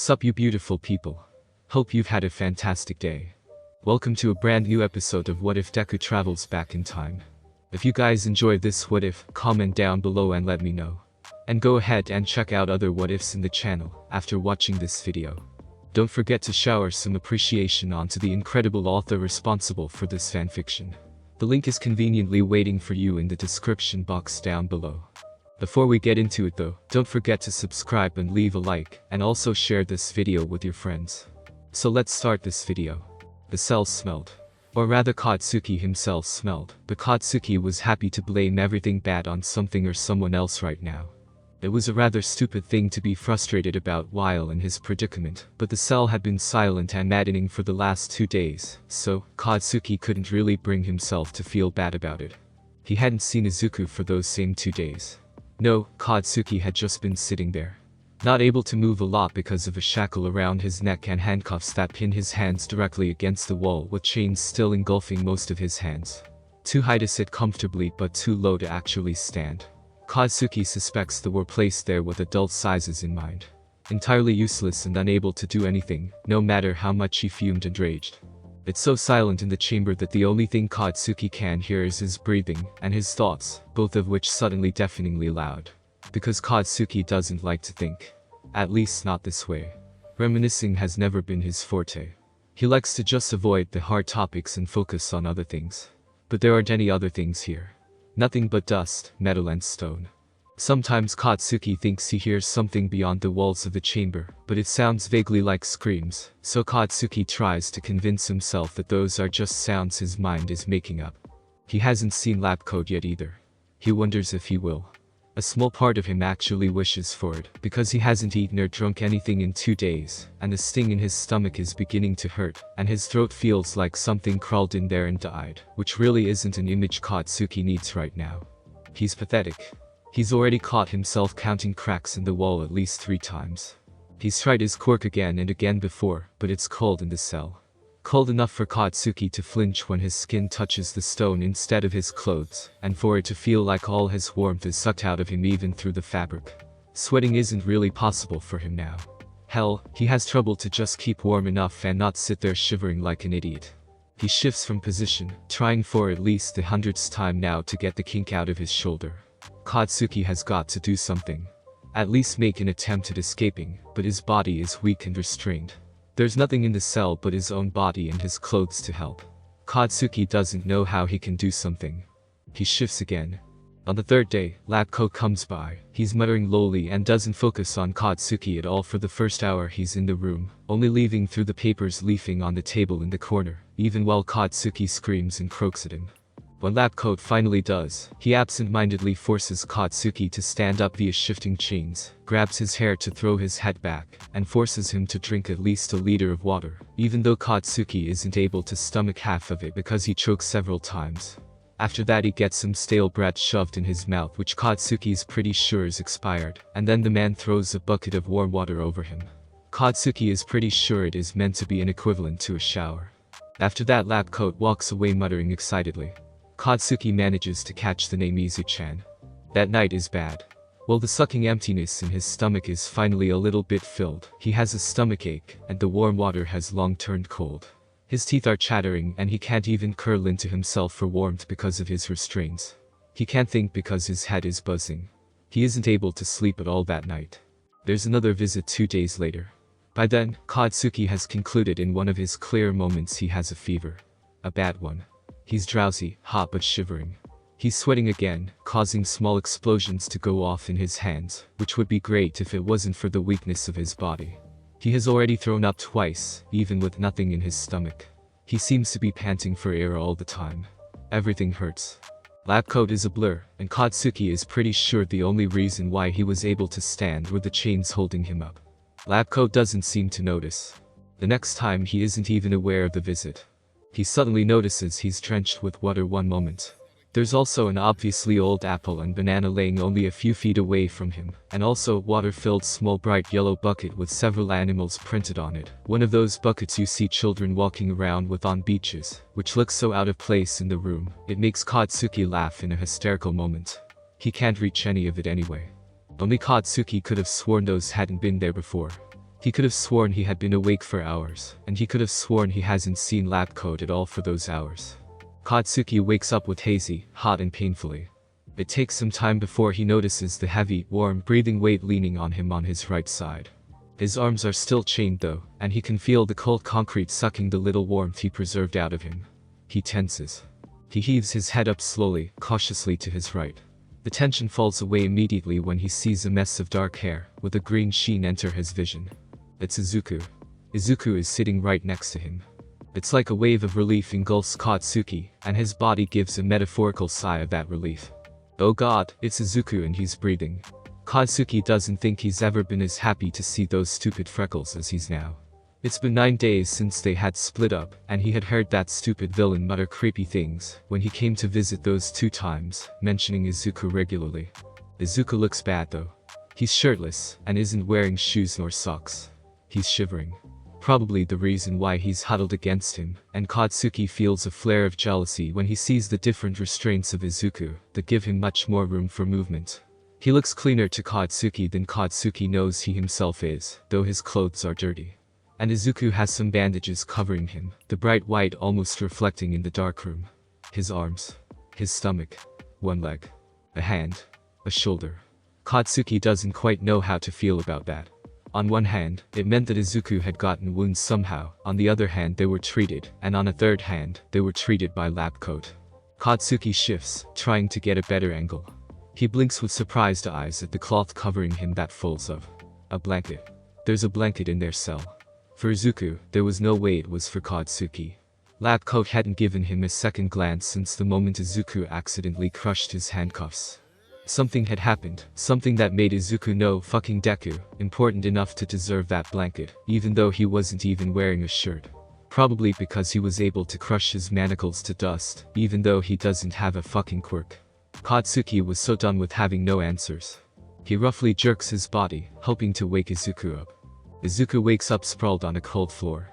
Sup you beautiful people. Hope you've had a fantastic day. Welcome to a brand new episode of What If Deku Travels Back in Time. If you guys enjoy this what if, comment down below and let me know. And go ahead and check out other what ifs in the channel after watching this video. Don't forget to shower some appreciation onto the incredible author responsible for this fanfiction. The link is conveniently waiting for you in the description box down below. Before we get into it though, don't forget to subscribe and leave a like, and also share this video with your friends. So let's start this video. The cell smelled. Or rather Katsuki himself smelled, but Katsuki was happy to blame everything bad on something or someone else right now. It was a rather stupid thing to be frustrated about while in his predicament, but the cell had been silent and maddening for the last 2 days, so Katsuki couldn't really bring himself to feel bad about it. He hadn't seen Izuku for those same 2 days. No, Katsuki had just been sitting there. Not able to move a lot because of a shackle around his neck and handcuffs that pin his hands directly against the wall with chains still engulfing most of his hands. Too high to sit comfortably but too low to actually stand. Katsuki suspects they were placed there with adult sizes in mind. Entirely useless and unable to do anything, no matter how much he fumed and raged. It's so silent in the chamber that the only thing Katsuki can hear is his breathing and his thoughts, both of which suddenly deafeningly loud. Because Katsuki doesn't like to think. At least not this way. Reminiscing has never been his forte. He likes to just avoid the hard topics and focus on other things. But there aren't any other things here. Nothing but dust, metal and stone. Sometimes Katsuki thinks he hears something beyond the walls of the chamber, but it sounds vaguely like screams, so Katsuki tries to convince himself that those are just sounds his mind is making up. He hasn't seen lab coat yet either. He wonders if he will. A small part of him actually wishes for it, because he hasn't eaten or drunk anything in 2 days, and the sting in his stomach is beginning to hurt, and his throat feels like something crawled in there and died, which really isn't an image Katsuki needs right now. He's pathetic. He's already caught himself counting cracks in the wall at least 3 times. He's tried his cork again and again before, but it's cold in the cell. Cold enough for Katsuki to flinch when his skin touches the stone instead of his clothes, and for it to feel like all his warmth is sucked out of him even through the fabric. Sweating isn't really possible for him now. Hell, he has trouble to just keep warm enough and not sit there shivering like an idiot. He shifts from position, trying for at least the 100th time now to get the kink out of his shoulder. Katsuki has got to do something. At least make an attempt at escaping, but his body is weak and restrained. There's nothing in the cell but his own body and his clothes to help. Katsuki doesn't know how he can do something. He shifts again. On the 3rd day, lab coat comes by. He's muttering lowly and doesn't focus on Katsuki at all for the first hour he's in the room, only leaving through the papers leafing on the table in the corner, even while Katsuki screams and croaks at him. When lab coat finally does, he absent-mindedly forces Katsuki to stand up via shifting chains, grabs his hair to throw his head back, and forces him to drink at least a liter of water, even though Katsuki isn't able to stomach half of it because he chokes several times. After that he gets some stale bread shoved in his mouth which Katsuki is pretty sure is expired, and then the man throws a bucket of warm water over him. Katsuki is pretty sure it is meant to be an equivalent to a shower. After that lab coat walks away muttering excitedly. Katsuki manages to catch the name Izuku-chan. That night is bad. While the sucking emptiness in his stomach is finally a little bit filled, he has a stomachache, and the warm water has long turned cold. His teeth are chattering and he can't even curl into himself for warmth because of his restraints. He can't think because his head is buzzing. He isn't able to sleep at all that night. There's another visit 2 days later. By then, Katsuki has concluded in one of his clear moments he has a fever. A bad one. He's drowsy, hot but shivering. He's sweating again, causing small explosions to go off in his hands, which would be great if it wasn't for the weakness of his body. He has already thrown up twice, even with nothing in his stomach. He seems to be panting for air all the time. Everything hurts. Lab coat is a blur, and Katsuki is pretty sure the only reason why he was able to stand were the chains holding him up. Lab coat doesn't seem to notice. The next time he isn't even aware of the visit. He suddenly notices he's drenched with water one moment. There's also an obviously old apple and banana laying only a few feet away from him, and also a water-filled small bright yellow bucket with several animals printed on it. One of those buckets you see children walking around with on beaches, which looks so out of place in the room, it makes Katsuki laugh in a hysterical moment. He can't reach any of it anyway. Only Katsuki could have sworn those hadn't been there before. He could have sworn he had been awake for hours, and he could have sworn he hasn't seen lab coat at all for those hours. Katsuki wakes up with hazy, hot and painfully. It takes some time before he notices the heavy, warm, breathing weight leaning on him on his right side. His arms are still chained though, and he can feel the cold concrete sucking the little warmth he preserved out of him. He tenses. He heaves his head up slowly, cautiously to his right. The tension falls away immediately when he sees a mess of dark hair, with a green sheen enter his vision. It's Izuku. Izuku is sitting right next to him. It's like a wave of relief engulfs Katsuki, and his body gives a metaphorical sigh of that relief. Oh god, it's Izuku and he's breathing. Katsuki doesn't think he's ever been as happy to see those stupid freckles as he's now. It's been 9 days since they had split up, and he had heard that stupid villain mutter creepy things when he came to visit those 2 times, mentioning Izuku regularly. Izuku looks bad though. He's shirtless, and isn't wearing shoes nor socks. He's shivering. Probably the reason why he's huddled against him, and Katsuki feels a flare of jealousy when he sees the different restraints of Izuku that give him much more room for movement. He looks cleaner to Katsuki than Katsuki knows he himself is, though his clothes are dirty. And Izuku has some bandages covering him, the bright white almost reflecting in the dark room. His arms. His stomach. One leg. A hand. A shoulder. Katsuki doesn't quite know how to feel about that. On one hand, it meant that Izuku had gotten wounds somehow, on the other hand they were treated, and on a third hand, they were treated by lab coat. Katsuki shifts, trying to get a better angle. He blinks with surprised eyes at the cloth covering him that folds of. A blanket. There's a blanket in their cell. For Izuku, there was no way it was for Katsuki. Lab coat hadn't given him a second glance since the moment Izuku accidentally crushed his handcuffs. Something had happened, something that made Izuku no fucking Deku important enough to deserve that blanket, even though he wasn't even wearing a shirt. Probably because he was able to crush his manacles to dust, even though he doesn't have a fucking quirk. Katsuki was so done with having no answers. He roughly jerks his body, hoping to wake Izuku up. Izuku wakes up sprawled on a cold floor.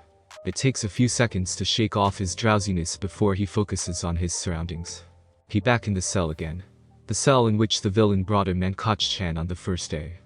It takes a few seconds to shake off his drowsiness before he focuses on his surroundings. He back in the cell again. The cell in which the villain brought him and Koch-chan on the first day.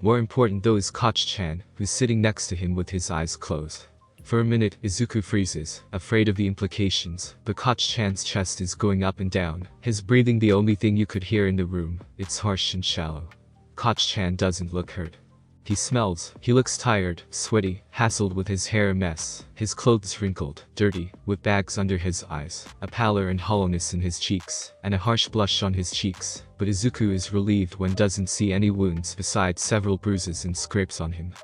More important though is Koch-chan, who's sitting next to him with his eyes closed. For a minute, Izuku freezes, afraid of the implications, but Koch-chan's chest is going up and down, his breathing the only thing you could hear in the room. It's harsh and shallow. Koch-chan doesn't look hurt. He smells, he looks tired, sweaty, hassled with his hair a mess, his clothes wrinkled, dirty, with bags under his eyes, a pallor and hollowness in his cheeks, and a harsh blush on his cheeks, but Izuku is relieved when doesn't see any wounds besides several bruises and scrapes on him.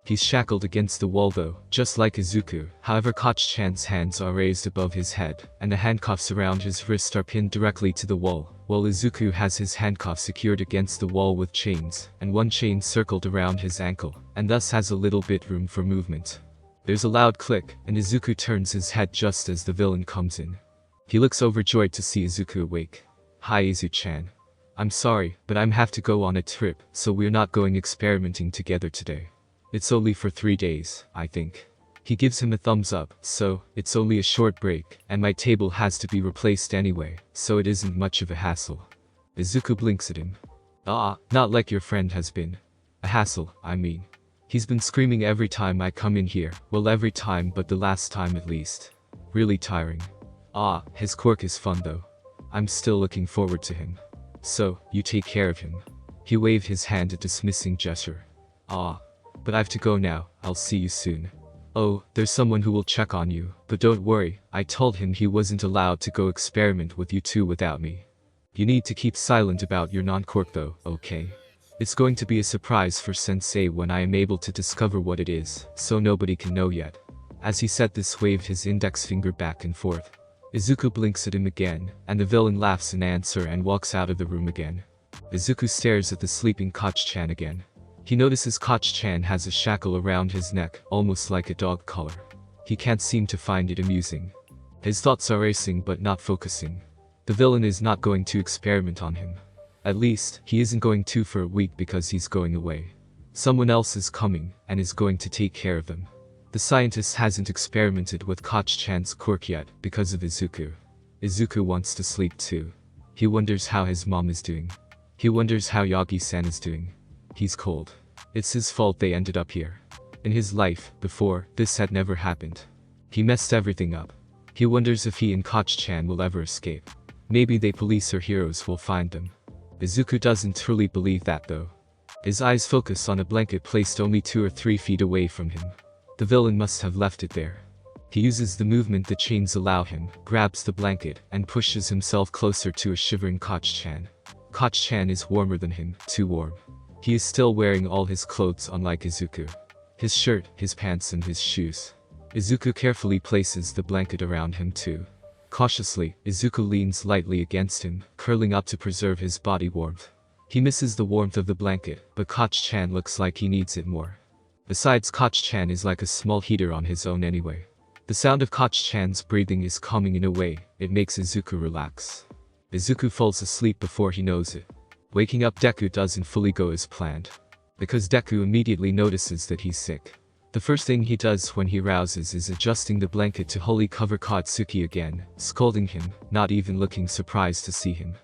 He's shackled against the wall though, just like Izuku, however Koch-chan's hands are raised above his head, and the handcuffs around his wrist are pinned directly to the wall, while Izuku has his handcuffs secured against the wall with chains, and one chain circled around his ankle, and thus has a little bit room for movement. There's a loud click, and Izuku turns his head just as the villain comes in. He looks overjoyed to see Izuku awake. Hi Izu-chan. I'm sorry, but I'm have to go on a trip, so we're not going experimenting together today. It's only for 3 days, I think. He gives him a thumbs up, so, it's only a short break, and my table has to be replaced anyway, so it isn't much of a hassle. Izuku blinks at him. Not like your friend has been. A hassle, I mean. He's been screaming every time I come in here, well every time but the last time at least. Really tiring. His quirk is fun though. I'm still looking forward to him. So, you take care of him. He waved his hand a dismissing gesture. But I've to go now, I'll see you soon. Oh, there's someone who will check on you, but don't worry, I told him he wasn't allowed to go experiment with you two without me. You need to keep silent about your non-quirk though, okay? It's going to be a surprise for Sensei when I am able to discover what it is, so nobody can know yet. As he said this waved his index finger back and forth. Izuku blinks at him again, and the villain laughs in answer and walks out of the room again. Izuku stares at the sleeping Koch-chan again. He notices Koch-chan has a shackle around his neck, almost like a dog collar. He can't seem to find it amusing. His thoughts are racing but not focusing. The villain is not going to experiment on him. At least, he isn't going to for a week because he's going away. Someone else is coming, and is going to take care of them. The scientist hasn't experimented with Koch-chan's quirk yet, because of Izuku. Izuku wants to sleep too. He wonders how his mom is doing. He wonders how Yagi-san is doing. He's cold. It's his fault they ended up here. In his life, before, this had never happened. He messed everything up. He wonders if he and Koch-chan will ever escape. Maybe they police or heroes will find them. Izuku doesn't truly believe that though. His eyes focus on a blanket placed only 2 or 3 feet away from him. The villain must have left it there. He uses the movement the chains allow him, grabs the blanket, and pushes himself closer to a shivering Koch-chan. Koch-chan is warmer than him, too warm. He is still wearing all his clothes unlike Izuku. His shirt, his pants and his shoes. Izuku carefully places the blanket around him too. Cautiously, Izuku leans lightly against him, curling up to preserve his body warmth. He misses the warmth of the blanket, but Koch-chan looks like he needs it more. Besides, Koch-chan is like a small heater on his own anyway. The sound of Koch-chan's breathing is calming in a way, it makes Izuku relax. Izuku falls asleep before he knows it. Waking up Deku doesn't fully go as planned. Because Deku immediately notices that he's sick. The first thing he does when he rouses is adjusting the blanket to wholly cover Katsuki again, scolding him, not even looking surprised to see him.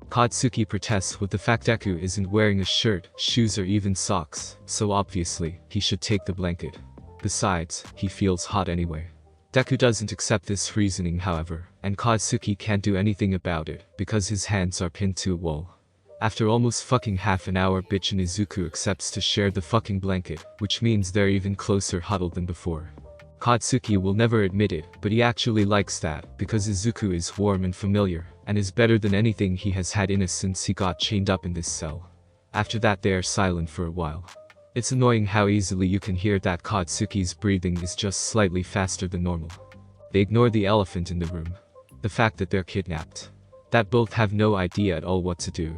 Katsuki protests with the fact Deku isn't wearing a shirt, shoes or even socks, so obviously, he should take the blanket. Besides, he feels hot anyway. Deku doesn't accept this reasoning however, and Katsuki can't do anything about it, because his hands are pinned to a wall. After almost fucking half an hour, bitch and Izuku accepts to share the fucking blanket, which means they're even closer huddled than before. Katsuki will never admit it, but he actually likes that, because Izuku is warm and familiar, and is better than anything he has had in us since he got chained up in this cell. After that they are silent for a while. It's annoying how easily you can hear that Katsuki's breathing is just slightly faster than normal. They ignore the elephant in the room. The fact that they're kidnapped. That both have no idea at all what to do.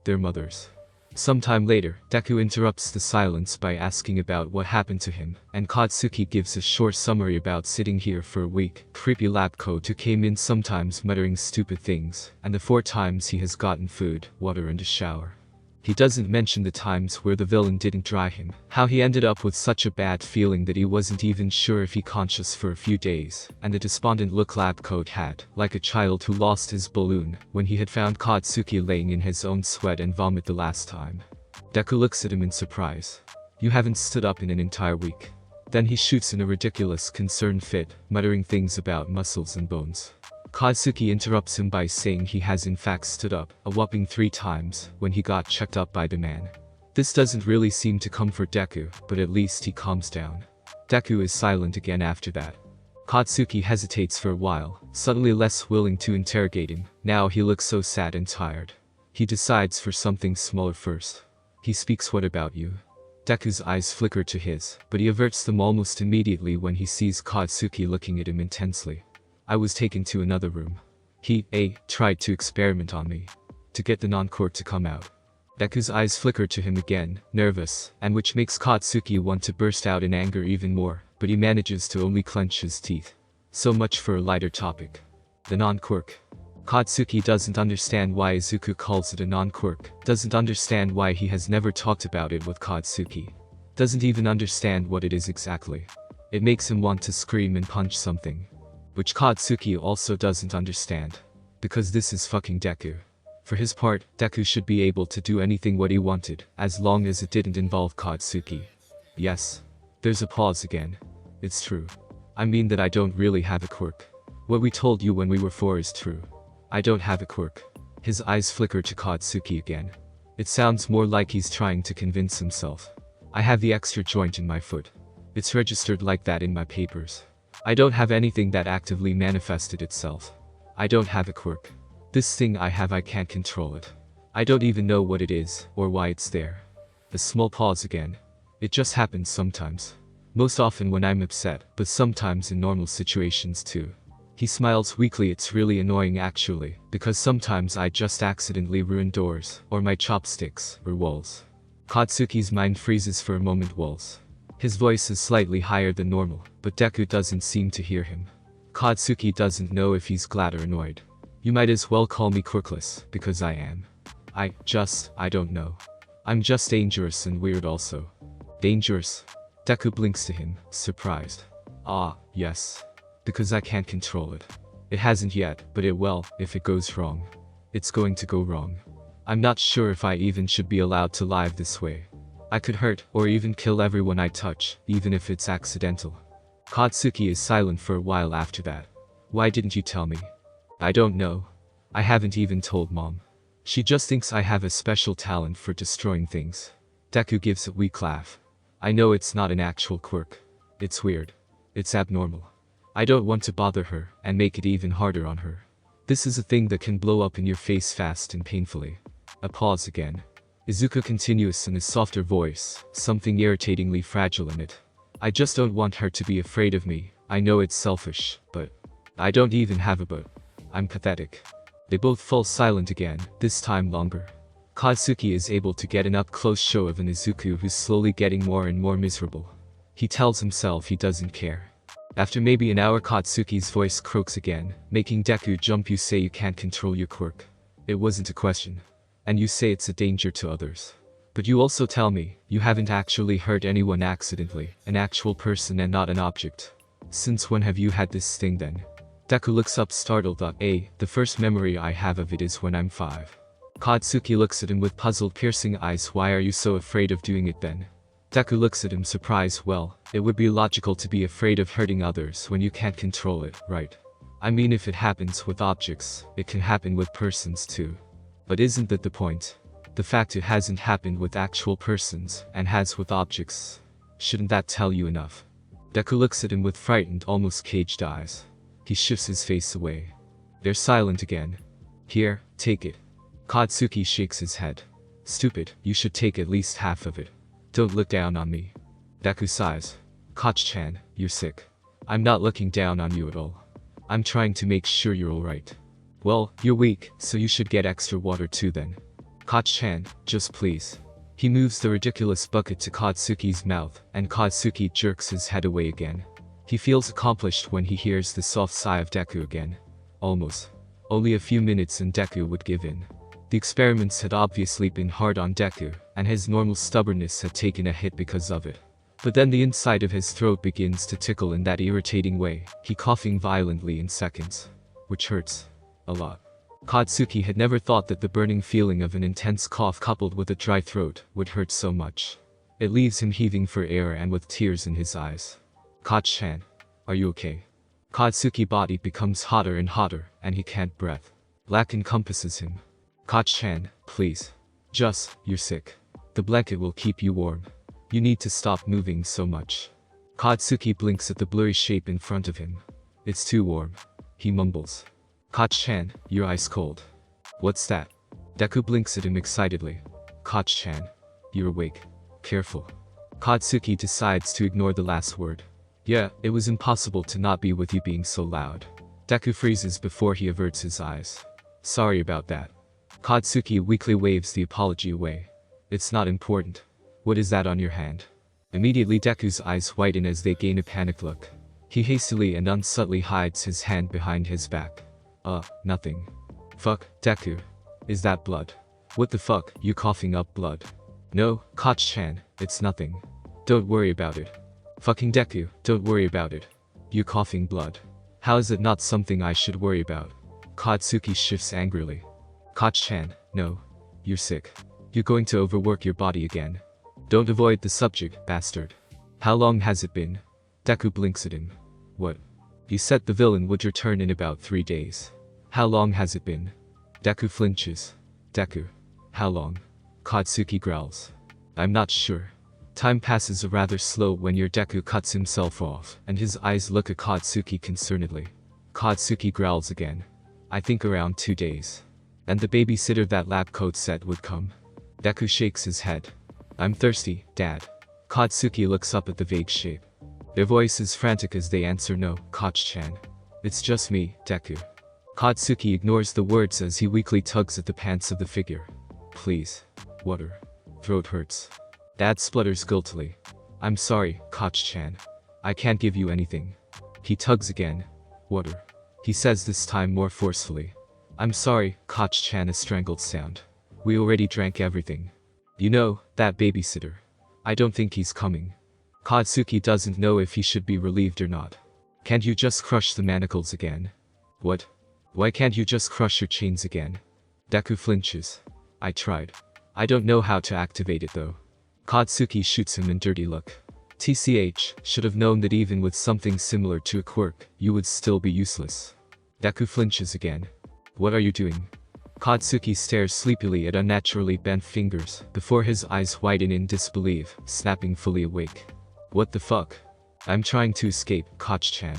Their mothers. Sometime later, Deku interrupts the silence by asking about what happened to him, and Katsuki gives a short summary about sitting here for a week. Creepy lab coat who came in sometimes muttering stupid things, and the 4 times he has gotten food, water and a shower. He doesn't mention the times where the villain didn't dry him, how he ended up with such a bad feeling that he wasn't even sure if he conscious for a few days, and the despondent look lab coat had, like a child who lost his balloon, when he had found Katsuki laying in his own sweat and vomit the last time. Deku looks at him in surprise. You haven't stood up in an entire week. Then he shoots in a ridiculous concerned fit, muttering things about muscles and bones. Katsuki interrupts him by saying he has in fact stood up, a whopping 3 times, when he got checked up by the man. This doesn't really seem to comfort Deku, but at least he calms down. Deku is silent again after that. Katsuki hesitates for a while, suddenly less willing to interrogate him. Now he looks so sad and tired. He decides for something smaller first. He speaks, what about you? Deku's eyes flicker to his, but he averts them almost immediately when he sees Katsuki looking at him intensely. I was taken to another room. He tried to experiment on me. To get the non-core to come out. Deku's eyes flicker to him again, nervous, and which makes Katsuki want to burst out in anger even more, but he manages to only clench his teeth. So much for a lighter topic. The non-quirk. Katsuki doesn't understand why Izuku calls it a non-quirk, doesn't understand why he has never talked about it with Katsuki. Doesn't even understand what it is exactly. It makes him want to scream and punch something. Which Katsuki also doesn't understand. Because this is fucking Deku. For his part, Deku should be able to do anything what he wanted, as long as it didn't involve Katsuki. Yes. There's a pause again. It's true. I mean that I don't really have a quirk. What we told you when we were 4 is true. I don't have a quirk. His eyes flicker to Katsuki again. It sounds more like he's trying to convince himself. I have the extra joint in my foot. It's registered like that in my papers. I don't have anything that actively manifested itself. I don't have a quirk. This thing I have, I can't control it. I don't even know what it is, or why it's there. A small pause again. It just happens sometimes. Most often when I'm upset, but sometimes in normal situations too. He smiles weakly. It's really annoying actually, because sometimes I just accidentally ruin doors, or my chopsticks, or walls. Katsuki's mind freezes for a moment. Walls. His voice is slightly higher than normal, but Deku doesn't seem to hear him. Katsuki doesn't know if he's glad or annoyed. You might as well call me quirkless, because I am. I don't know. I'm just dangerous and weird also. Dangerous? Deku blinks to him, surprised. Ah, yes. Because I can't control it. It hasn't yet, but it will, if it goes wrong. It's going to go wrong. I'm not sure if I even should be allowed to live this way. I could hurt, or even kill everyone I touch, even if it's accidental. Katsuki is silent for a while after that. Why didn't you tell me? I don't know. I haven't even told Mom. She just thinks I have a special talent for destroying things. Deku gives a weak laugh. I know it's not an actual quirk. It's weird. It's abnormal. I don't want to bother her and make it even harder on her. This is a thing that can blow up in your face fast and painfully. A pause again. Izuku continues in a softer voice, something irritatingly fragile in it. I just don't want her to be afraid of me. I know it's selfish, but I don't even have a but. I'm pathetic. They both fall silent again, this time longer. Katsuki is able to get an up-close show of an Izuku who's slowly getting more and more miserable. He tells himself he doesn't care. After maybe an hour, Katsuki's voice croaks again, making Deku jump. You say you can't control your quirk. It wasn't a question. And you say it's a danger to others. But you also tell me, you haven't actually hurt anyone accidentally, an actual person and not an object. Since when have you had this thing then? Deku looks up startled. The first memory I have of it is when I'm 5. Katsuki looks at him with puzzled, piercing eyes. Why are you so afraid of doing it then? Deku looks at him surprised. Well, it would be logical to be afraid of hurting others when you can't control it, right? I mean, if it happens with objects, it can happen with persons too. But isn't that the point? The fact it hasn't happened with actual persons and has with objects. Shouldn't that tell you enough? Deku looks at him with frightened, almost caged eyes. He shifts his face away. They're silent again. Here, take it. Katsuki shakes his head. Stupid, you should take at least half of it. Don't look down on me. Deku sighs. Koch-chan, you're sick. I'm not looking down on you at all. I'm trying to make sure you're alright. Well, you're weak, so you should get extra water too then. Koch-chan, just please. He moves the ridiculous bucket to Katsuki's mouth, and Katsuki jerks his head away again. He feels accomplished when he hears the soft sigh of Deku again. Almost. Only a few minutes and Deku would give in. The experiments had obviously been hard on Deku, and his normal stubbornness had taken a hit because of it. But then the inside of his throat begins to tickle in that irritating way, he coughing violently in seconds. Which hurts. A lot. Katsuki had never thought that the burning feeling of an intense cough coupled with a dry throat would hurt so much. It leaves him heaving for air and with tears in his eyes. Koch-chan, are you okay? Katsuki's body becomes hotter and hotter, and he can't breathe. Black encompasses him. Koch-chan, please. You're sick. The blanket will keep you warm. You need to stop moving so much. Katsuki blinks at the blurry shape in front of him. It's too warm. He mumbles. Koch-chan, you're ice cold. What's that? Deku blinks at him excitedly. Koch-chan, you're awake. Careful. Katsuki decides to ignore the last word. Yeah, it was impossible to not be with you being so loud. Deku freezes before he averts his eyes. Sorry about that. Katsuki weakly waves the apology away. It's not important. What is that on your hand? Immediately Deku's eyes whiten as they gain a panicked look. He hastily and unsubtly hides his hand behind his back. Nothing. Fuck, Deku. Is that blood? What the fuck, you coughing up blood? No, Koch-chan, it's nothing. Don't worry about it. Fucking Deku, don't worry about it. You coughing blood. How is it not something I should worry about? Katsuki shifts angrily. Koch-chan, no. You're sick. You're going to overwork your body again. Don't avoid the subject, bastard. How long has it been? Deku blinks at him. What? You said the villain would return in about 3 days. How long has it been? Deku flinches. Deku. How long? Katsuki growls. I'm not sure. Time passes rather slow when your Deku cuts himself off, and his eyes look at Katsuki concernedly. Katsuki growls again. I think around 2 days. And the babysitter that lab coat said would come. Deku shakes his head. I'm thirsty, Dad. Katsuki looks up at the vague shape. Their voice is frantic as they answer no, Koch-chan. It's just me, Deku. Katsuki ignores the words as he weakly tugs at the pants of the figure. Please. Water. Throat hurts. Dad splutters guiltily. I'm sorry, Koch-chan. I can't give you anything. He tugs again. Water. He says this time more forcefully. I'm sorry, Koch-chan, a strangled sound. We already drank everything. You know, that babysitter. I don't think he's coming. Katsuki doesn't know if he should be relieved or not. Can't you just crush the manacles again? What? Why can't you just crush your chains again? Deku flinches. I tried. I don't know how to activate it though. Katsuki shoots him a dirty look. TCH, should have known that even with something similar to a quirk, you would still be useless. Deku flinches again. What are you doing? Katsuki stares sleepily at unnaturally bent fingers, before his eyes widen in disbelief, snapping fully awake. What the fuck? I'm trying to escape, Koch-chan.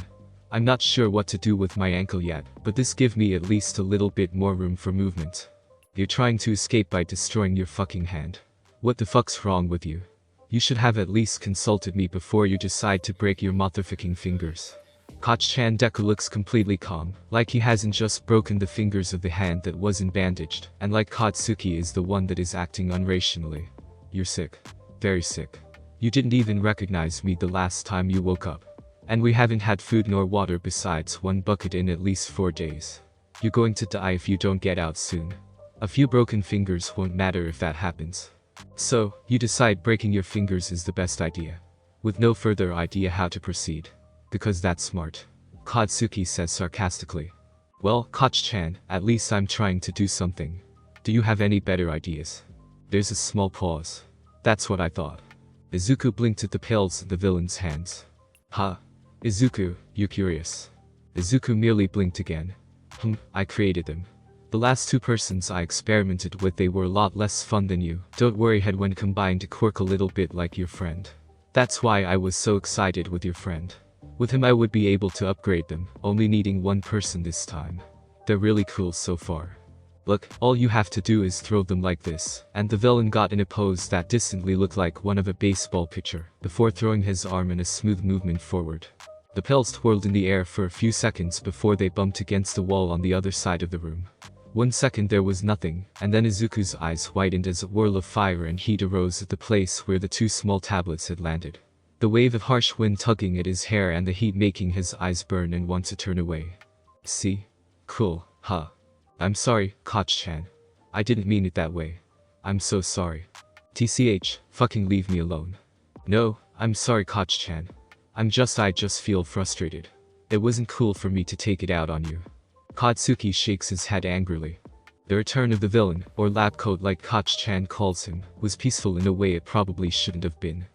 I'm not sure what to do with my ankle yet, but this gives me at least a little bit more room for movement. You're trying to escape by destroying your fucking hand. What the fuck's wrong with you? You should have at least consulted me before you decide to break your motherfucking fingers. Koch-chan. Deku looks completely calm, like he hasn't just broken the fingers of the hand that wasn't bandaged, and like Katsuki is the one that is acting unrationally. You're sick. Very sick. You didn't even recognize me the last time you woke up. And we haven't had food nor water besides one bucket in at least 4 days. You're going to die if you don't get out soon. A few broken fingers won't matter if that happens. So, you decide breaking your fingers is the best idea. With no further idea how to proceed. Because that's smart. Katsuki says sarcastically. Well, Koch-chan, at least I'm trying to do something. Do you have any better ideas? There's a small pause. That's what I thought. Izuku blinked at the pills in the villain's hands. Huh? Izuku, you're curious. Izuku merely blinked again. I created them. The last 2 persons I experimented with, they were a lot less fun than you. Don't worry, had when combined to quirk a little bit like your friend. That's why I was so excited with your friend. With him I would be able to upgrade them, only needing 1 person this time. They're really cool so far. Look, all you have to do is throw them like this, and the villain got in a pose that distantly looked like one of a baseball pitcher, before throwing his arm in a smooth movement forward. The pills twirled in the air for a few seconds before they bumped against the wall on the other side of the room. 1 second there was nothing, and then Izuku's eyes widened as a whirl of fire and heat arose at the place where the 2 small tablets had landed. The wave of harsh wind tugging at his hair and the heat making his eyes burn and want to turn away. See? Cool, huh? I'm sorry, Koch-chan. I didn't mean it that way. I'm so sorry. TCH, fucking leave me alone. No, I'm sorry, Koch-chan. I just feel frustrated. It wasn't cool for me to take it out on you. Katsuki shakes his head angrily. The return of the villain, or lab coat like Koch-chan calls him, was peaceful in a way it probably shouldn't have been.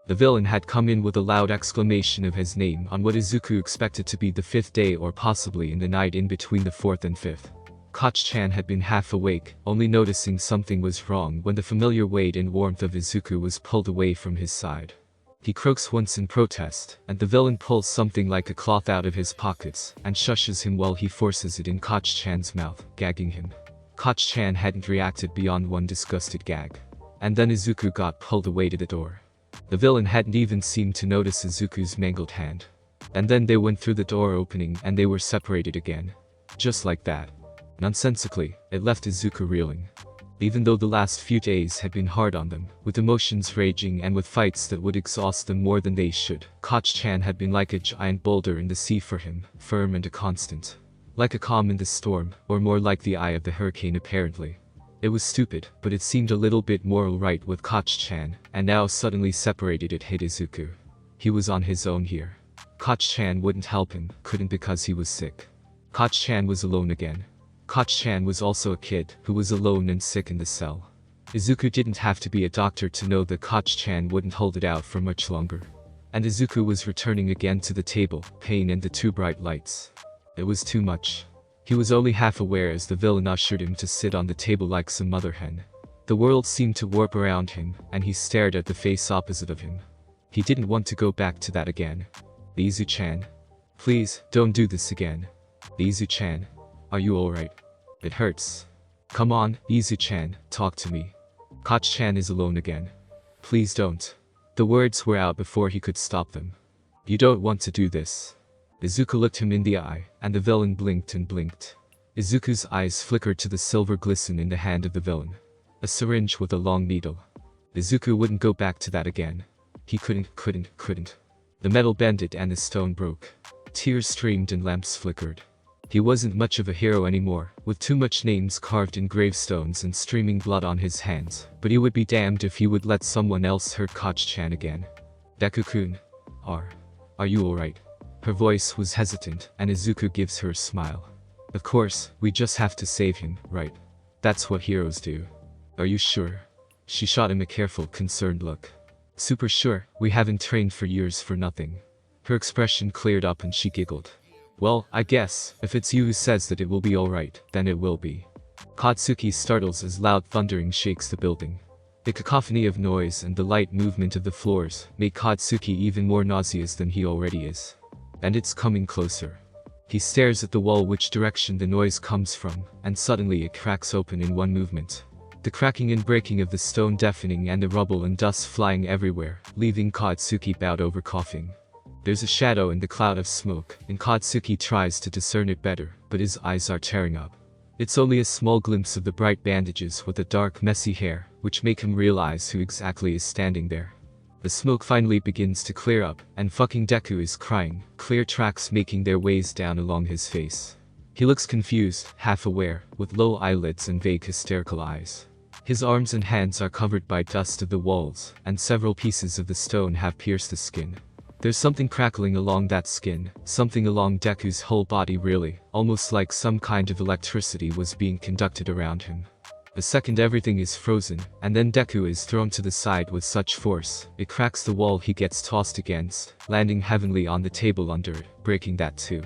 The villain had come in with a loud exclamation of his name on what Izuku expected to be the 5th day or possibly in the night in between the 4th and 5th. Koch-chan had been half awake, only noticing something was wrong when the familiar weight and warmth of Izuku was pulled away from his side. He croaks once in protest, and the villain pulls something like a cloth out of his pockets and shushes him while he forces it in Koch-chan's mouth, gagging him. Koch-chan hadn't reacted beyond one disgusted gag. And then Izuku got pulled away to the door. The villain hadn't even seemed to notice Izuku's mangled hand. And then they went through the door opening and they were separated again. Just like that. Nonsensically, it left Izuku reeling. Even though the last few days had been hard on them, with emotions raging and with fights that would exhaust them more than they should, Koch-chan had been like a giant boulder in the sea for him, firm and a constant. Like a calm in the storm, or more like the eye of the hurricane apparently. It was stupid, but it seemed a little bit more alright with Koch-chan, and now suddenly separated it hit Izuku. He was on his own here. Koch-chan wouldn't help him, couldn't because he was sick. Koch-chan was alone again. Koch-chan was also a kid who was alone and sick in the cell. Izuku didn't have to be a doctor to know that Koch-chan wouldn't hold it out for much longer. And Izuku was returning again to the table, pain and the 2 bright lights. It was too much. He was only half aware as the villain ushered him to sit on the table like some mother hen. The world seemed to warp around him, and he stared at the face opposite of him. He didn't want to go back to that again. Izu-chan. Please, don't do this again. Izu-chan. Are you alright? It hurts. Come on, Izu-chan, talk to me. Koch-chan is alone again. Please don't. The words were out before he could stop them. You don't want to do this. Izuku looked him in the eye, and the villain blinked and blinked. Izuku's eyes flickered to the silver glisten in the hand of the villain. A syringe with a long needle. Izuku wouldn't go back to that again. He couldn't. The metal bended and the stone broke. Tears streamed and lamps flickered. He wasn't much of a hero anymore, with too much names carved in gravestones and streaming blood on his hands, but he would be damned if he would let someone else hurt Koch-chan again. Deku-kun. Are you alright? Her voice was hesitant, and Izuku gives her a smile. Of course, we just have to save him, right? That's what heroes do. Are you sure? She shot him a careful, concerned look. Super sure, we haven't trained for years for nothing. Her expression cleared up and she giggled. Well, I guess, if it's you who says that it will be alright, then it will be. Katsuki startles as loud thundering shakes the building. The cacophony of noise and the light movement of the floors make Katsuki even more nauseous than he already is. And it's coming closer. He stares at the wall which direction the noise comes from, and suddenly it cracks open in one movement. The cracking and breaking of the stone deafening and the rubble and dust flying everywhere, leaving Katsuki bowed over coughing. There's a shadow in the cloud of smoke, and Katsuki tries to discern it better, but his eyes are tearing up. It's only a small glimpse of the bright bandages with the dark messy hair, which make him realize who exactly is standing there. The smoke finally begins to clear up, and fucking Deku is crying, clear tracks making their ways down along his face. He looks confused, half aware, with low eyelids and vague hysterical eyes. His arms and hands are covered by dust of the walls, and several pieces of the stone have pierced the skin. There's something crackling along that skin, something along Deku's whole body really, almost like some kind of electricity was being conducted around him. The second everything is frozen, and then Deku is thrown to the side with such force, it cracks the wall he gets tossed against, landing heavily on the table under it, breaking that too.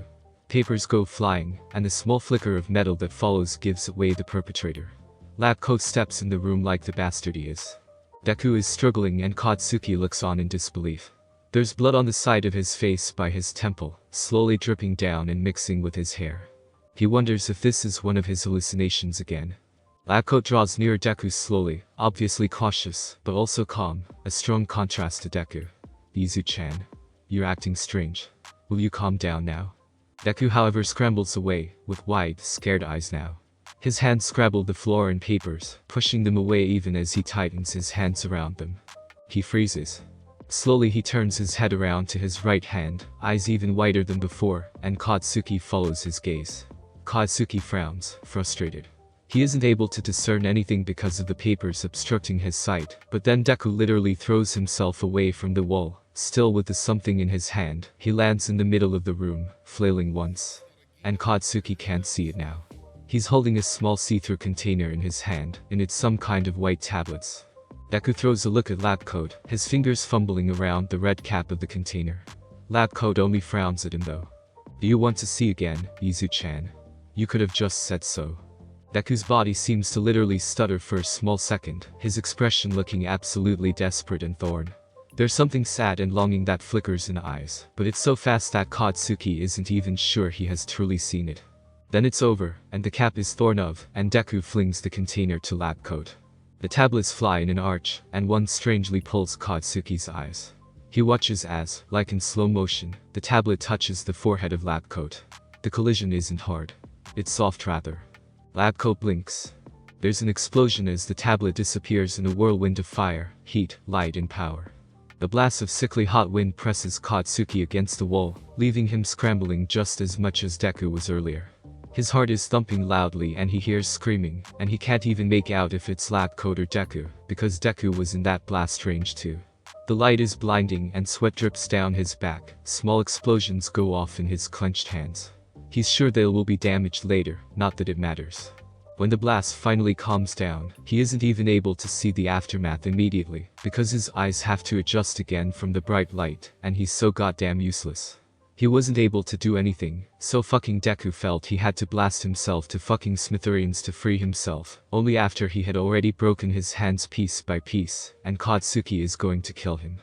Papers go flying, and the small flicker of metal that follows gives away the perpetrator. Lab coat steps in the room like the bastard he is. Deku is struggling and Katsuki looks on in disbelief. There's blood on the side of his face by his temple, slowly dripping down and mixing with his hair. He wonders if this is one of his hallucinations again. Lab coat draws near Deku slowly, obviously cautious, but also calm, a strong contrast to Deku. Izuku-chan. You're acting strange. Will you calm down now? Deku however scrambles away, with wide, scared eyes now. His hands scrabble the floor and papers, pushing them away even as he tightens his hands around them. He freezes. Slowly he turns his head around to his right hand, eyes even wider than before, and Katsuki follows his gaze. Katsuki frowns, frustrated. He isn't able to discern anything because of the papers obstructing his sight, but then Deku literally throws himself away from the wall, still with the something in his hand. He lands in the middle of the room, flailing once. And Katsuki can't see it now. He's holding a small see-through container in his hand, and it's some kind of white tablets. Deku throws a look at Lab Coat, his fingers fumbling around the red cap of the container. Lab Coat only frowns at him though. Do you want to see again, Izuku-chan? You could have just said so. Deku's body seems to literally stutter for a small second, his expression looking absolutely desperate and torn. There's something sad and longing that flickers in eyes, but it's so fast that Katsuki isn't even sure he has truly seen it. Then it's over, and the cap is torn off, and Deku flings the container to Lab Coat. The tablets fly in an arch, and one strangely pulls Katsuki's eyes. He watches as, like in slow motion, the tablet touches the forehead of Lab Coat. The collision isn't hard. It's soft rather. Lab Coat blinks. There's an explosion as the tablet disappears in a whirlwind of fire, heat, light and power. The blast of sickly hot wind presses Katsuki against the wall, leaving him scrambling just as much as Deku was earlier. His heart is thumping loudly and he hears screaming, and he can't even make out if it's Lab Coat or Deku, because Deku was in that blast range too. The light is blinding and sweat drips down his back, small explosions go off in his clenched hands. He's sure they will be damaged later, not that it matters. When the blast finally calms down, he isn't even able to see the aftermath immediately, because his eyes have to adjust again from the bright light, and he's so goddamn useless. He wasn't able to do anything, so fucking Deku felt he had to blast himself to fucking smithereens to free himself, only after he had already broken his hands piece by piece, and Katsuki is going to kill him.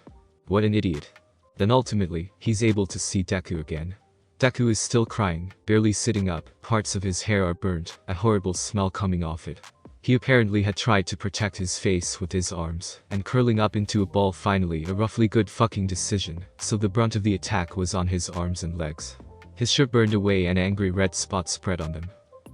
What an idiot. Then ultimately, he's able to see Deku again. Deku is still crying, barely sitting up, parts of his hair are burnt, a horrible smell coming off it. He apparently had tried to protect his face with his arms, and curling up into a ball finally a roughly good fucking decision, so the brunt of the attack was on his arms and legs. His shirt burned away and angry red spots spread on them.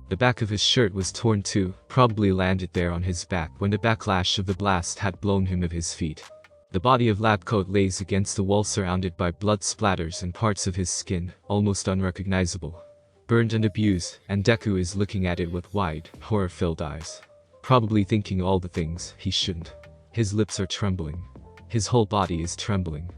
The back of his shirt was torn too, probably landed there on his back when the backlash of the blast had blown him of his feet. The body of Lab Coat lays against the wall surrounded by blood splatters and parts of his skin, almost unrecognizable. Burned and abused, and Deku is looking at it with wide, horror-filled eyes. Probably thinking all the things he shouldn't. His lips are trembling. His whole body is trembling.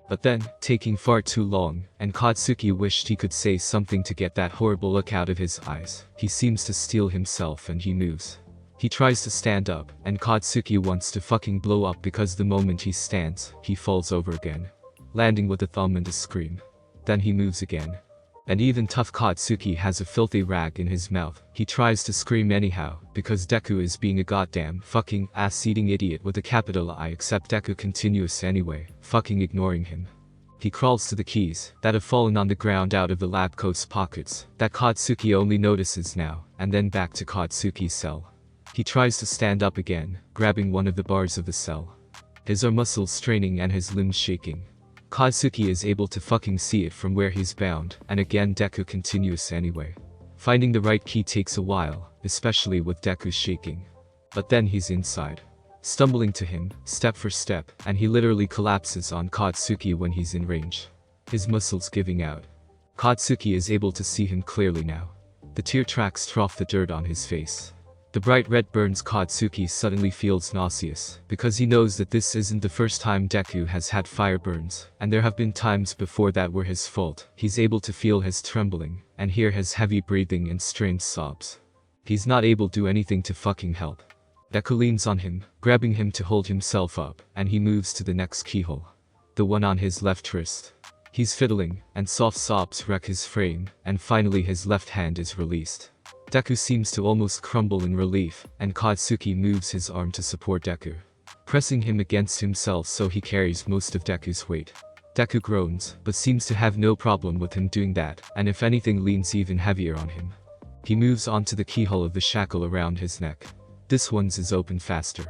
But then, taking far too long, and Katsuki wished he could say something to get that horrible look out of his eyes, he seems to steel himself and he moves. He tries to stand up, and Katsuki wants to fucking blow up because the moment he stands, he falls over again, landing with a thumb and a scream. Then he moves again. And even tough Katsuki has a filthy rag in his mouth. He tries to scream anyhow, because Deku is being a goddamn fucking ass-eating idiot with a capital I, except Deku continues anyway, fucking ignoring him. He crawls to the keys that have fallen on the ground out of the lab coat's pockets, that Katsuki only notices now, and then back to Katsuki's cell. He tries to stand up again, grabbing one of the bars of the cell. His are muscles straining and his limbs shaking. Katsuki is able to fucking see it from where he's bound, and again Deku continues anyway. Finding the right key takes a while, especially with Deku shaking. But then he's inside. Stumbling to him, step for step, and he literally collapses on Katsuki when he's in range. His muscles giving out. Katsuki is able to see him clearly now. The tear tracks trough the dirt on his face. The bright red burns Katsuki suddenly feels nauseous, because he knows that this isn't the first time Deku has had fire burns, and there have been times before that were his fault. He's able to feel his trembling, and hear his heavy breathing and strained sobs. He's not able to do anything to fucking help. Deku leans on him, grabbing him to hold himself up, and he moves to the next keyhole. The one on his left wrist. He's fiddling, and soft sobs wreck his frame, and finally his left hand is released. Deku seems to almost crumble in relief, and Katsuki moves his arm to support Deku, pressing him against himself so he carries most of Deku's weight. Deku groans, but seems to have no problem with him doing that, and if anything leans even heavier on him. He moves on to the keyhole of the shackle around his neck. This one's is open faster.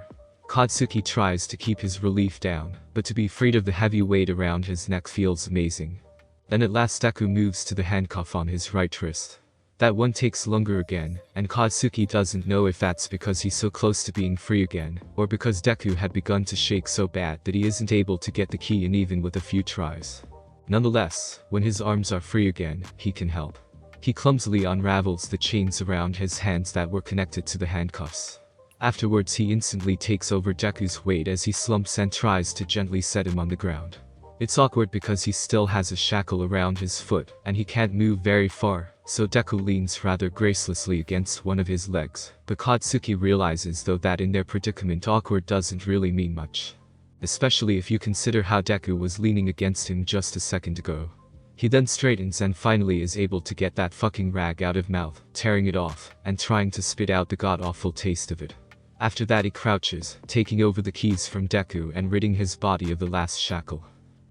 Katsuki tries to keep his relief down, but to be freed of the heavy weight around his neck feels amazing. Then at last Deku moves to the handcuff on his right wrist. That one takes longer again, and Katsuki doesn't know if that's because he's so close to being free again, or because Deku had begun to shake so bad that he isn't able to get the key in even with a few tries. Nonetheless, when his arms are free again, he can help. He clumsily unravels the chains around his hands that were connected to the handcuffs. Afterwards he instantly takes over Deku's weight as he slumps and tries to gently set him on the ground. It's awkward because he still has a shackle around his foot, and he can't move very far, so Deku leans rather gracelessly against one of his legs, but Katsuki realizes though that in their predicament awkward doesn't really mean much. Especially if you consider how Deku was leaning against him just a second ago. He then straightens and finally is able to get that fucking rag out of mouth, tearing it off, and trying to spit out the god-awful taste of it. After that he crouches, taking over the keys from Deku and ridding his body of the last shackle.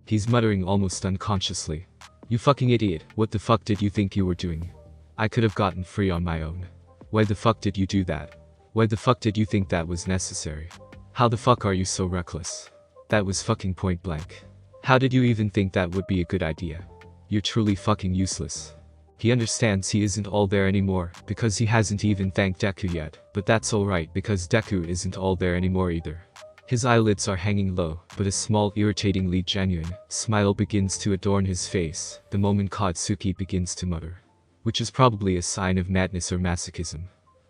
He's muttering almost unconsciously. "You fucking idiot, what the fuck did you think you were doing? I could have gotten free on my own. Why the fuck did you do that? Why the fuck did you think that was necessary? How the fuck are you so reckless? That was fucking point blank. How did you even think that would be a good idea? You're truly fucking useless." He understands he isn't all there anymore, because he hasn't even thanked Deku yet, but that's alright because Deku isn't all there anymore either. His eyelids are hanging low, but a small irritatingly genuine smile begins to adorn his face the moment Katsuki begins to mutter. Which is probably a sign of madness or masochism.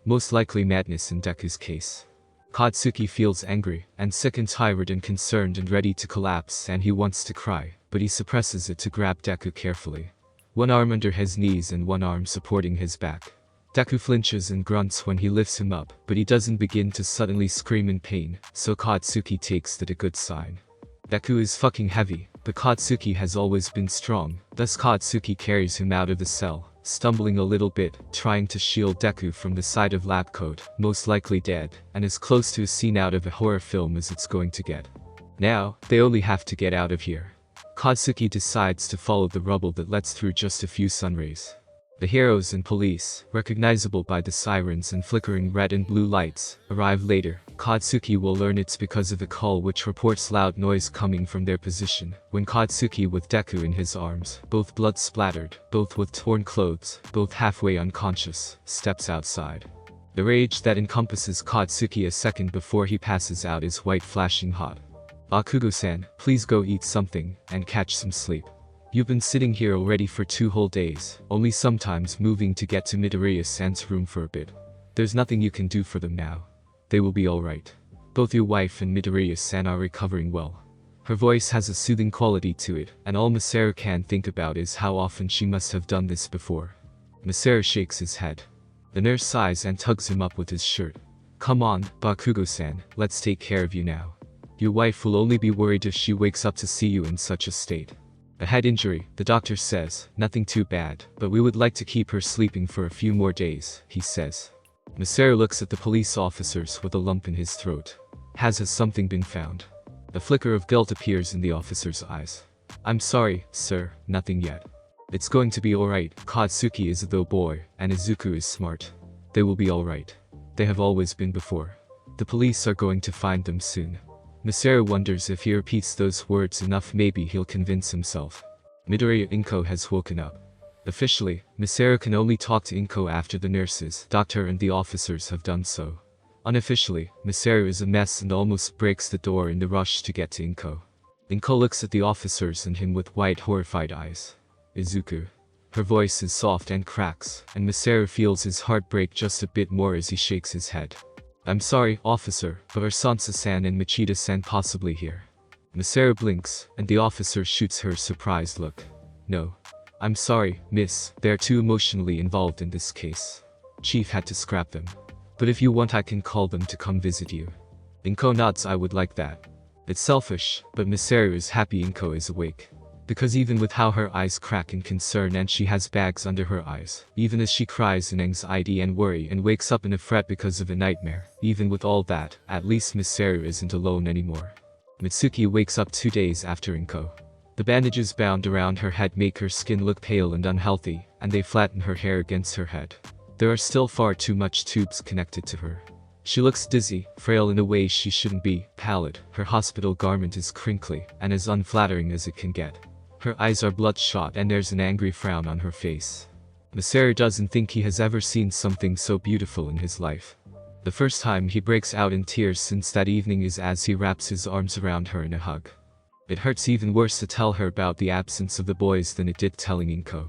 Most likely madness in Deku's case. Katsuki feels angry, and sick and tired and concerned and ready to collapse, and he wants to cry, but he suppresses it to grab Deku carefully. One arm under his knees and one arm supporting his back. Deku flinches and grunts when he lifts him up, but he doesn't begin to suddenly scream in pain, so Katsuki takes that a good sign. Deku is fucking heavy, but Katsuki has always been strong, thus Katsuki carries him out of the cell, stumbling a little bit, trying to shield Deku from the side of lab coat, most likely dead, and as close to a scene out of a horror film as it's going to get. Now, they only have to get out of here. Katsuki decides to follow the rubble that lets through just a few sunrays. The heroes and police, recognizable by the sirens and flickering red and blue lights, arrive later. Katsuki will learn it's because of a call which reports loud noise coming from their position, when Katsuki with Deku in his arms, both blood splattered, both with torn clothes, both halfway unconscious, steps outside. The rage that encompasses Katsuki a second before he passes out is white flashing hot. "Bakugo-san, please go eat something, and catch some sleep. You've been sitting here already for 2 whole days, only sometimes moving to get to Midoriya-san's room for a bit. There's nothing you can do for them now. They will be alright. Both your wife and Midoriya-san are recovering well." Her voice has a soothing quality to it, and all Masaru can think about is how often she must have done this before. Masaru shakes his head. The nurse sighs and tugs him up with his shirt. Come on, Bakugo-san, let's take care of you now. Your wife will only be worried if she wakes up to see you in such a state. A head injury, the doctor says, nothing too bad, but we would like to keep her sleeping for a few more days, he says. Masaru looks at the police officers with a lump in his throat. Has something been found? A flicker of guilt appears in the officer's eyes. I'm sorry, sir, nothing yet. It's going to be alright. Katsuki is a though boy, and Izuku is smart. They will be alright. They have always been before. The police are going to find them soon. Masaru wonders if he repeats those words enough maybe he'll convince himself. Midoriya Inko has woken up. Officially, Masaru can only talk to Inko after the nurses, doctor and the officers have done so. Unofficially, Masaru is a mess and almost breaks the door in the rush to get to Inko. Inko looks at the officers and him with wide horrified eyes. Izuku. Her voice is soft and cracks, and Masaru feels his heart break just a bit more as he shakes his head. I'm sorry, officer, but are Sansa-san and Machida-san possibly here? Masaru blinks, and the officer shoots her a surprised look. No. I'm sorry, miss, they're too emotionally involved in this case. Chief had to scrap them. But if you want I can call them to come visit you. Inko nods. I would like that. It's selfish, but Masaru is happy Inko is awake. Because even with how her eyes crack in concern and she has bags under her eyes, even as she cries in anxiety and worry and wakes up in a fret because of a nightmare, even with all that, at least Masaru isn't alone anymore. Mitsuki wakes up 2 days after Inko. The bandages bound around her head make her skin look pale and unhealthy, and they flatten her hair against her head. There are still far too much tubes connected to her. She looks dizzy, frail in a way she shouldn't be, pallid, her hospital garment is crinkly, and as unflattering as it can get. Her eyes are bloodshot and there's an angry frown on her face. Masaru doesn't think he has ever seen something so beautiful in his life. The first time he breaks out in tears since that evening is as he wraps his arms around her in a hug. It hurts even worse to tell her about the absence of the boys than it did telling Inko.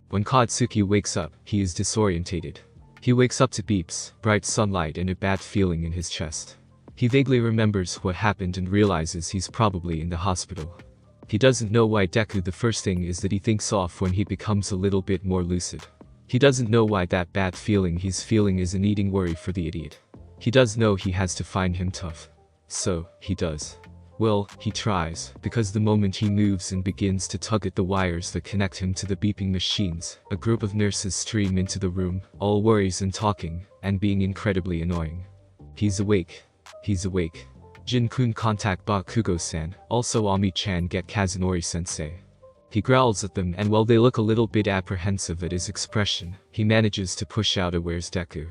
When Katsuki wakes up, he is disorientated. He wakes up to beeps, bright sunlight and a bad feeling in his chest. He vaguely remembers what happened and realizes he's probably in the hospital. He doesn't know why Deku. The first thing is that he thinks off when he becomes a little bit more lucid. He doesn't know why that bad feeling he's feeling is an eating worry for the idiot. He does know he has to find him tough. So, he does. Well, he tries, because the moment he moves and begins to tug at the wires that connect him to the beeping machines, a group of nurses stream into the room, all worries and talking, and being incredibly annoying. He's awake. He's awake. Jin-kun contact Bakugo-san, also Ami-chan get Kazunori-sensei. He growls at them and while they look a little bit apprehensive at his expression, he manages to push out a "Where's Deku?"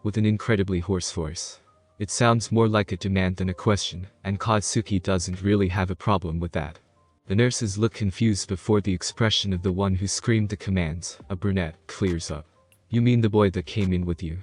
with an incredibly hoarse voice. It sounds more like a demand than a question, and Katsuki doesn't really have a problem with that. The nurses look confused before the expression of the one who screamed the commands, a brunette, clears up. You mean the boy that came in with you?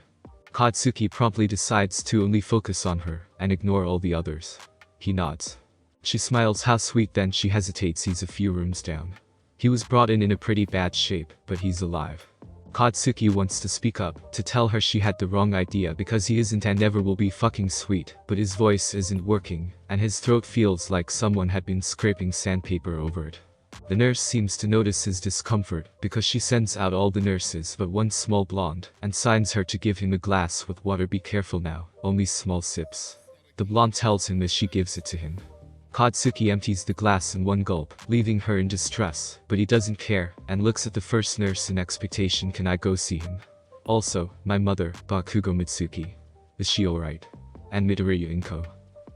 Katsuki promptly decides to only focus on her, and ignore all the others. He nods. She smiles. How sweet. Then she hesitates. He's a few rooms down. He was brought in a pretty bad shape, but he's alive. Katsuki wants to speak up, to tell her she had the wrong idea because he isn't and never will be fucking sweet, but his voice isn't working, and his throat feels like someone had been scraping sandpaper over it. The nurse seems to notice his discomfort, because she sends out all the nurses but one small blonde, and signs her to give him a glass with water. Be careful now, only small sips. The blonde tells him as she gives it to him. Katsuki empties the glass in one gulp, leaving her in distress, but he doesn't care, and looks at the first nurse in expectation. Can I go see him? Also, my mother, Bakugo Mitsuki. Is she alright? And Midoriya Inko.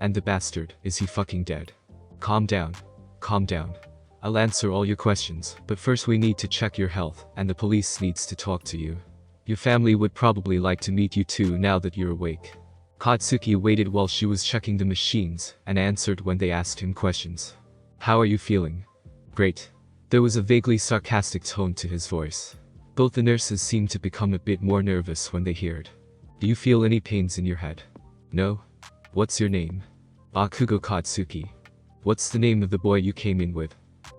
And the bastard, is he fucking dead? Calm down. Calm down. I'll answer all your questions, but first we need to check your health, and the police needs to talk to you. Your family would probably like to meet you too now that you're awake. Katsuki waited while she was checking the machines, and answered when they asked him questions. How are you feeling? Great. There was a vaguely sarcastic tone to his voice. Both the nurses seemed to become a bit more nervous when they heard. Do you feel any pains in your head? No? What's your name? Bakugo Katsuki. What's the name of the boy you came in with?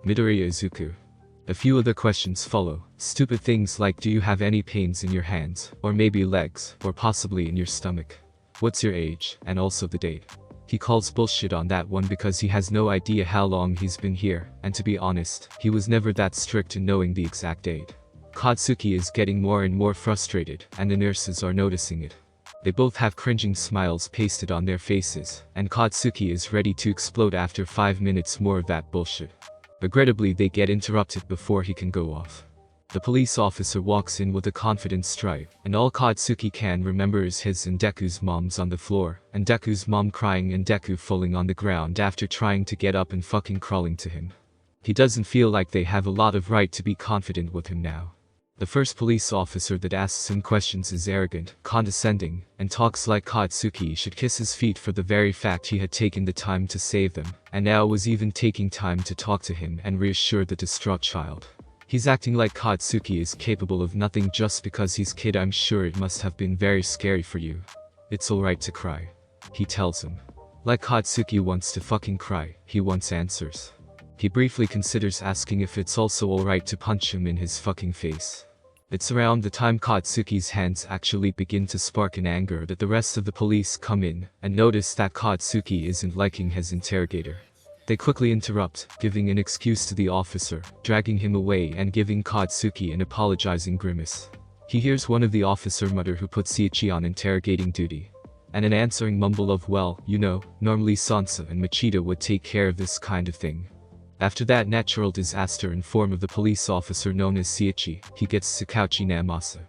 Midoriya Izuku. A few other questions follow, stupid things like do you have any pains in your hands, or maybe legs, or possibly in your stomach? What's your age, and also the date? He calls bullshit on that one because he has no idea how long he's been here, and to be honest, he was never that strict in knowing the exact date. Katsuki is getting more and more frustrated, and the nurses are noticing it. They both have cringing smiles pasted on their faces, and Katsuki is ready to explode after 5 minutes more of that bullshit. Regrettably, they get interrupted before he can go off. The police officer walks in with a confident stride, and all Katsuki can remember is his and Deku's moms on the floor, and Deku's mom crying and Deku falling on the ground after trying to get up and fucking crawling to him. He doesn't feel like they have a lot of right to be confident with him now. The first police officer that asks him questions is arrogant, condescending, and talks like Katsuki should kiss his feet for the very fact he had taken the time to save them, and now was even taking time to talk to him and reassure the distraught child. He's acting like Katsuki is capable of nothing just because he's kid. I'm sure it must have been very scary for you. It's alright to cry, he tells him. Like Katsuki wants to fucking cry, he wants answers. He briefly considers asking if it's also alright to punch him in his fucking face. It's around the time Katsuki's hands actually begin to spark in anger that the rest of the police come in and notice that Katsuki isn't liking his interrogator. They quickly interrupt, giving an excuse to the officer, dragging him away and giving Katsuki an apologizing grimace. He hears one of the officer mutter who put Seiichi on interrogating duty, and an answering mumble of, well, you know, normally Sansa and Machida would take care of this kind of thing. After that natural disaster in form of the police officer known as Seiichi, he gets Sakauchi Namasa.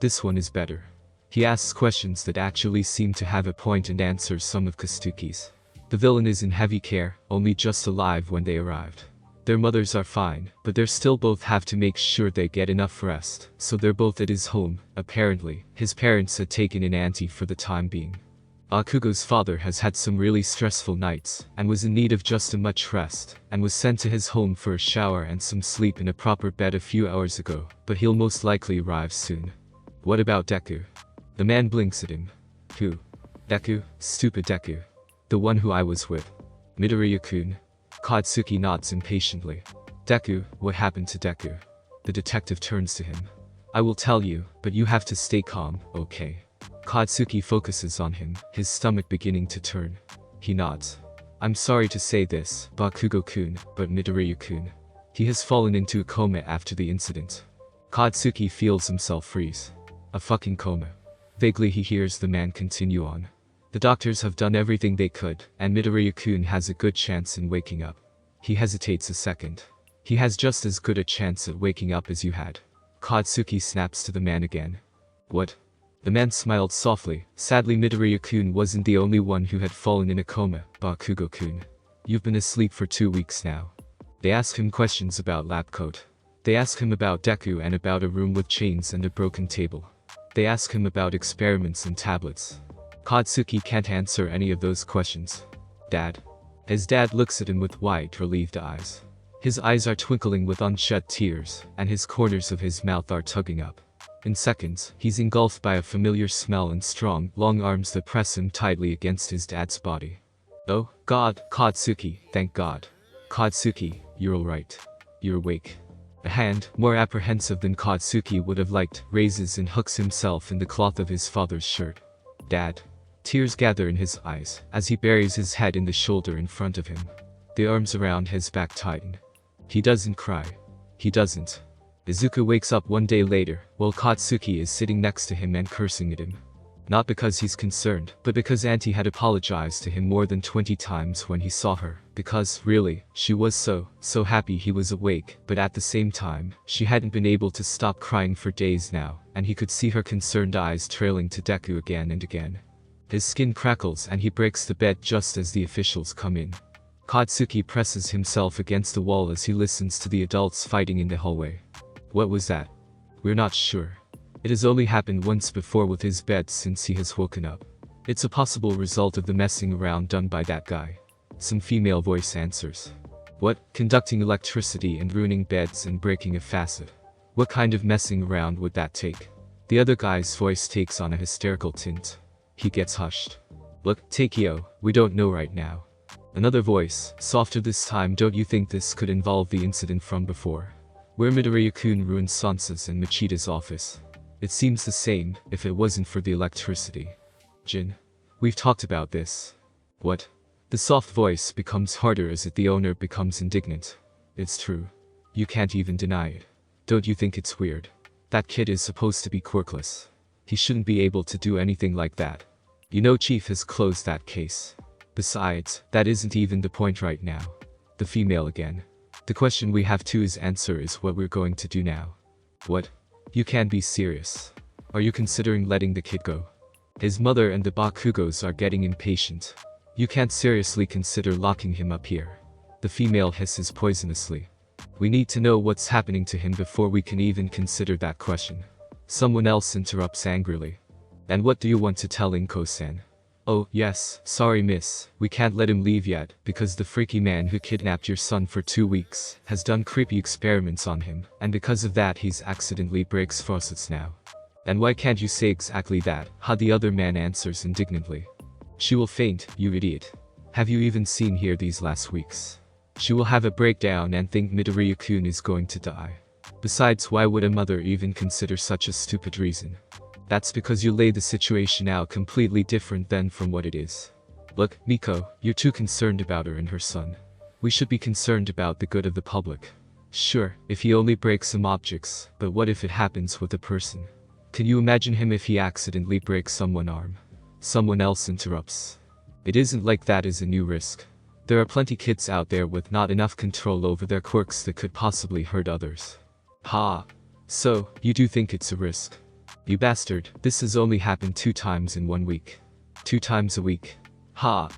This one is better. He asks questions that actually seem to have a point and answers some of Katsuki's. The villain is in heavy care, only just alive when they arrived. Their mothers are fine, but they still both have to make sure they get enough rest, so they're both at his home. Apparently, his parents had taken an auntie for the time being. Bakugo's father has had some really stressful nights, and was in need of just a much rest, and was sent to his home for a shower and some sleep in a proper bed a few hours ago, but he'll most likely arrive soon. What about Deku? The man blinks at him. Who? Deku? Stupid Deku. The one who I was with. Midoriya-kun. Katsuki nods impatiently. Deku, what happened to Deku? The detective turns to him. I will tell you, but you have to stay calm, okay? Katsuki focuses on him, his stomach beginning to turn. He nods. I'm sorry to say this, Bakugo-kun, but Midoriya-kun. He has fallen into a coma after the incident. Katsuki feels himself freeze. A fucking coma. Vaguely he hears the man continue on. The doctors have done everything they could, and Midoriya-kun has a good chance in waking up. He hesitates a second. He has just as good a chance at waking up as you had. Katsuki snaps to the man again. What? The man smiled softly. Sadly, Midoriya-kun wasn't the only one who had fallen in a coma, Bakugo-kun. You've been asleep for 2 weeks now. They ask him questions about lab coat. They ask him about Deku and about a room with chains and a broken table. They ask him about experiments and tablets. Katsuki can't answer any of those questions. Dad. His dad looks at him with wide, relieved eyes. His eyes are twinkling with unshed tears, and his corners of his mouth are tugging up. In seconds, he's engulfed by a familiar smell and strong, long arms that press him tightly against his dad's body. Oh, God, Katsuki, thank God. Katsuki, you're alright. You're awake. A hand, more apprehensive than Katsuki would have liked, raises and hooks himself in the cloth of his father's shirt. Dad. Tears gather in his eyes, as he buries his head in the shoulder in front of him. The arms around his back tighten. He doesn't cry. He doesn't. Izuku wakes up one day later, while Katsuki is sitting next to him and cursing at him. Not because he's concerned, but because Auntie had apologized to him more than 20 times when he saw her, because, really, she was so happy he was awake, but at the same time, she hadn't been able to stop crying for days now, and he could see her concerned eyes trailing to Deku again and again. His skin crackles and he breaks the bed just as the officials come in. Katsuki presses himself against the wall as he listens to the adults fighting in the hallway. What was that? We're not sure. It has only happened once before with his bed since he has woken up. It's a possible result of the messing around done by that guy. Some female voice answers. What? Conducting electricity and ruining beds and breaking a facet. What kind of messing around would that take? The other guy's voice takes on a hysterical tint. He gets hushed. Look, Takeo, we don't know right now. Another voice, softer this time. Don't you think this could involve the incident from before? Where Midoriya-kun ruined Sansa's and Machida's office. It seems the same, if it wasn't for the electricity. Jin. We've talked about this. What? The soft voice becomes harder as the owner becomes indignant. It's true. You can't even deny it. Don't you think it's weird? That kid is supposed to be quirkless. He shouldn't be able to do anything like that. You know, Chief has closed that case. Besides, that isn't even the point right now. The female again. The question we have to answer is what we're going to do now. What? You can't be serious. Are you considering letting the kid go? His mother and the Bakugos are getting impatient. You can't seriously consider locking him up here. The female hisses poisonously. We need to know what's happening to him before we can even consider that question. Someone else interrupts angrily. And what do you want to tell Inko-san? Oh, yes, sorry miss, we can't let him leave yet, because the freaky man who kidnapped your son for 2 weeks has done creepy experiments on him, and because of that he's accidentally breaks faucets now. And why can't you say exactly that? The other man answers indignantly. She will faint, you idiot. Have you even seen her these last weeks? She will have a breakdown and think Midoriya-kun is going to die. Besides, why would a mother even consider such a stupid reason? That's because you lay the situation out completely different than from what it is. Look, Miko, you're too concerned about her and her son. We should be concerned about the good of the public. Sure, if he only breaks some objects, but what if it happens with a person? Can you imagine him if he accidentally breaks someone's arm? Someone else interrupts. It isn't like that is a new risk. There are plenty kids out there with not enough control over their quirks that could possibly hurt others. So, you do think it's a risk? You bastard, this has only happened 2 times in 1 week. 2 times a week.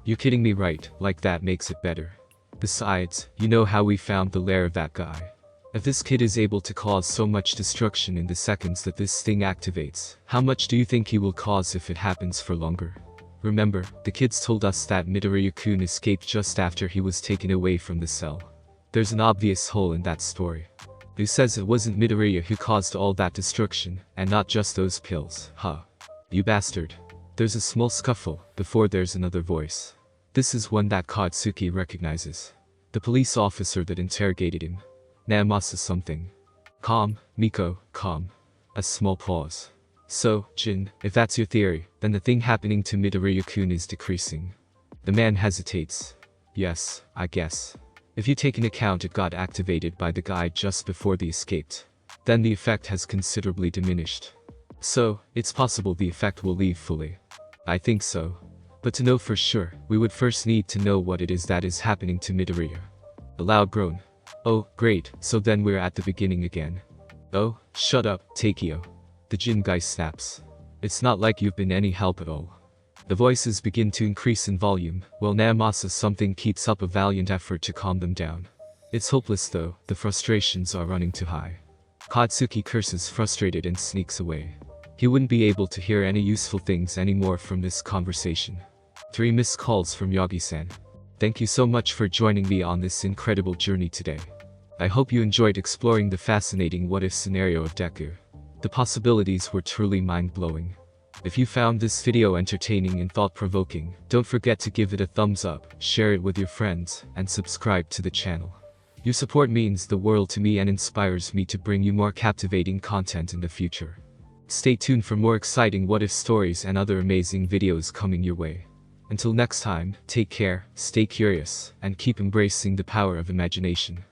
You're kidding me, right? Like that makes it better. Besides, you know how we found the lair of that guy. If this kid is able to cause so much destruction in the seconds that this thing activates, how much do you think he will cause if it happens for longer? Remember, the kids told us that Midoriya-kun escaped just after he was taken away from the cell. There's an obvious hole in that story. Who says it wasn't Midoriya who caused all that destruction, and not just those pills? You bastard. There's a small scuffle, before there's another voice. This is one that Katsuki recognizes. The police officer that interrogated him. Naomasa something. Calm, Miko, calm. A small pause. So, Jin, if that's your theory, then the thing happening to Midoriya-kun is decreasing. The man hesitates. Yes, I guess. If you take into account it got activated by the guy just before they escaped, then the effect has considerably diminished. So, it's possible the effect will leave fully. I think so. But to know for sure, we would first need to know what it is that is happening to Midoriya. A loud groan. Oh, great, so then we're at the beginning again. Oh, shut up, Takeo. The Jin guy snaps. It's not like you've been any help at all. The voices begin to increase in volume, while Naomasa something keeps up a valiant effort to calm them down. It's hopeless though, the frustrations are running too high. Katsuki curses frustrated and sneaks away. He wouldn't be able to hear any useful things anymore from this conversation. 3 missed calls from Yagi-san. Thank you so much for joining me on this incredible journey today. I hope you enjoyed exploring the fascinating what-if scenario of Deku. The possibilities were truly mind-blowing. If you found this video entertaining and thought-provoking, don't forget to give it a thumbs up, share it with your friends, and subscribe to the channel. Your support means the world to me and inspires me to bring you more captivating content in the future. Stay tuned for more exciting what-if stories and other amazing videos coming your way. Until next time, take care, stay curious, and keep embracing the power of imagination.